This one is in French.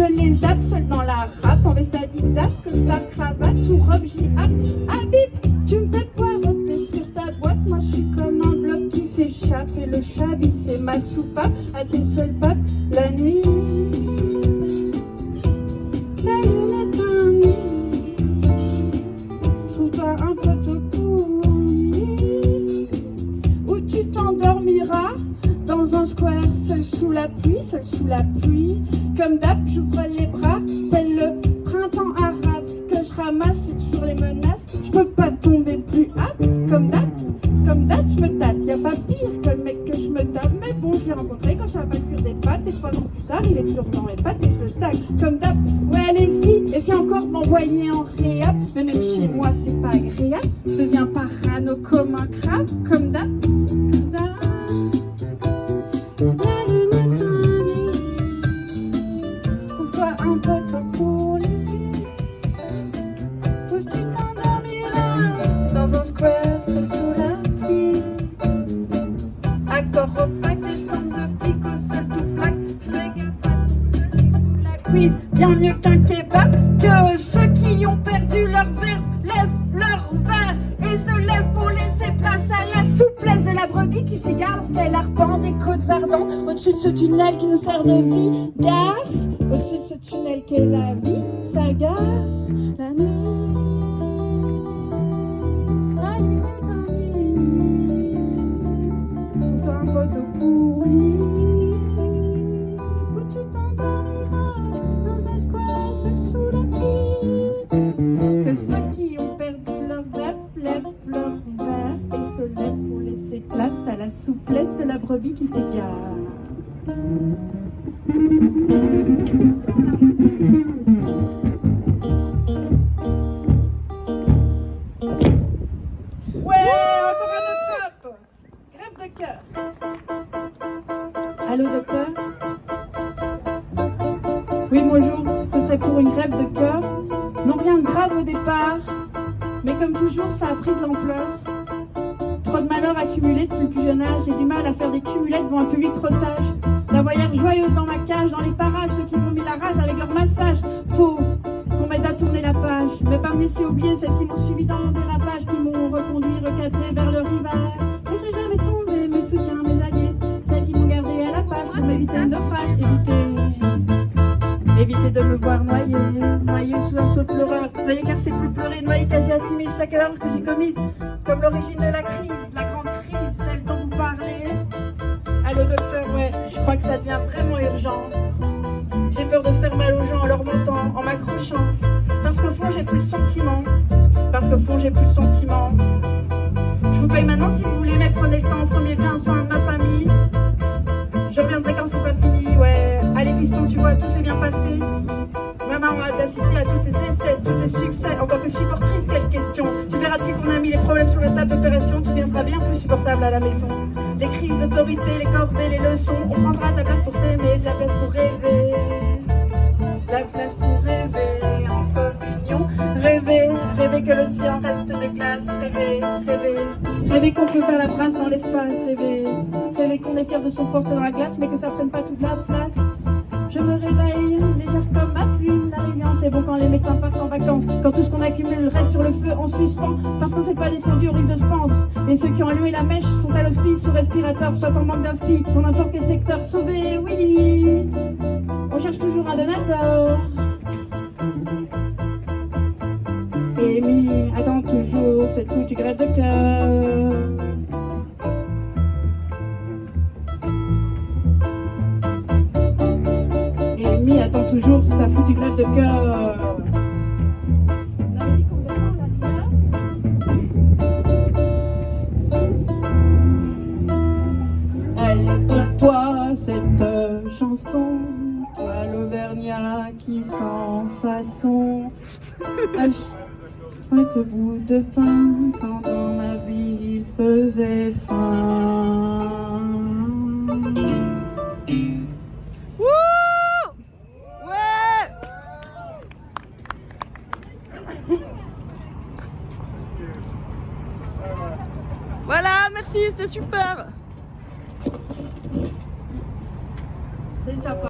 je les zappe dans la râpe, en veste Adidas, costard, cravate ou robe J.A. Habib, tu me fais poireauter sur ta boîte, moi je suis comme un bloc qui s'échappe et le chabis c'est ma soupape à tes seuls papes la nuit. La lune est un nid, trouve-toi un poteau pourri où tu t'endormiras dans un square seul sous la pluie, seul sous la pluie. Comme d'hab, j'ouvre les bras, tel le printemps arabe. Ce que je ramasse, c'est toujours les menaces. Je peux pas tomber plus apte. Comme date, je me tâte. Y'a pas pire que le mec que je me tape. Mais bon, je l'ai rencontré quand je savais pas cuire des pâtes. Et 3 ans plus tard, il est toujours dans mes pattes et je le tag. Comme d'hab, ouais, allez-y. Et si encore m'envoyer en réhab. Mais même chez moi, c'est pas agréable. Je deviens parano comme un crabe. Comme d'hab. Un poteau pour lui, où tu t'endormiras dans un square seul sous la pluie. Accord opaque, descente de flic au sol tout plaque. Fais gaffe, la cuisse, bien mieux qu'un kebab. Que ceux qui ont perdu leur verre lèvent leur verre et se lèvent pour laisser place à la souplesse de la brebis qui s'égare lorsqu'elle arpente des côtes ardentes au-dessus de ce tunnel qui nous sert de vie. Gaz, au-dessus de ce tunnel qu'est la vie, s'agare la nuit. La nuit est un lit, trouve-toi un poteau pourri où tu t'endormiras dans un square seul sous la pluie. Que ceux qui ont perdu leur verre lèvent leur verre et se lèvent pour laisser place à la souplesse de la brebis qui s'égare. Ouais, encore un autre rap. Grève de cœur. Allô, docteur? Oui, bonjour. Ce serait pour une grève de cœur. Non, rien de grave au départ, mais comme toujours, ça a pris de l'ampleur. Trop de malheurs accumulés depuis le plus jeune âge. J'ai du mal à faire des cumulettes devant un public trop sage. La voyage joyeuse dans ma cage, dans les parages, ceux qui m'ont mis la rage avec leur massage. Faut qu'on m'aide à tourner la page, mais pas me laisser oublier celles qui m'ont suivi dans mon dérapage, qui m'ont reconduit, recadré vers le rivage. Je serai jamais tombé, mes soutiens, mes alliés, celles qui m'ont gardé à la page pour m'éviter le naufrage, éviter de me voir noyer, noyer sous un saut pleureur, noyer car je sais plus pleurer, noyer car j'ai assimilé chaque erreur que j'ai commise, comme l'origine de la crise, la grande crise, celle dont vous parlez. Allô docteur, ouais, je crois que ça devient vraiment urgent. J'ai peur de faire mal aux gens en leur montant, en m'accrochant. Parce qu'au fond j'ai plus de sentiments. Parce qu'au fond j'ai plus de sentiments. Je vous paye maintenant si vous voulez, mais prenez le temps, premier bien sein de ma famille. Je reviendrai quand c'est pas fini, ouais. Allez fiston, tu vois, tout s'est bien passé. Maman a assisté à tous tes essais, tous tes succès. Encore que supportrice, quelle question. Tu verras depuis qu'on a mis les problèmes sur la table d'opération, tu deviendras bien plus supportable à la maison. Les crises d'autorité, les corvées, les leçons. On prendra de la place pour s'aimer, de la place pour rêver. De la place pour rêver en communion. Rêver, rêver que l'océan reste de glace. Rêver, rêver, rêver qu'on peut faire la brasse dans l'espace. Rêver, rêver qu'on est fier de son porte dans la glace, mais que ça prenne pas toute la place. Je me réveille, légère comme ma plume, la résilience c'est bon quand les médecins partent en vacances, quand tout ce qu'on accumule reste sur le feu en suspens, parce qu'on sait pas les fondus au risque de se pendre. Et ceux qui ont allumé la mèche sont à l'hospice sous respirateur, soit en manque d'inspi, dans n'importe quel secteur. Sauvé Willy, on cherche toujours un donateur. Amy attend toujours cette foutue grève de cœur. Amy attend toujours sa foutue grève de cœur. Allez, dis-toi cette chanson, toi l'Auvergnat qui sans façon. Avec le bout de pain quand dans ma vie il faisait faim. Voilà, merci, c'était super. C'est sympa.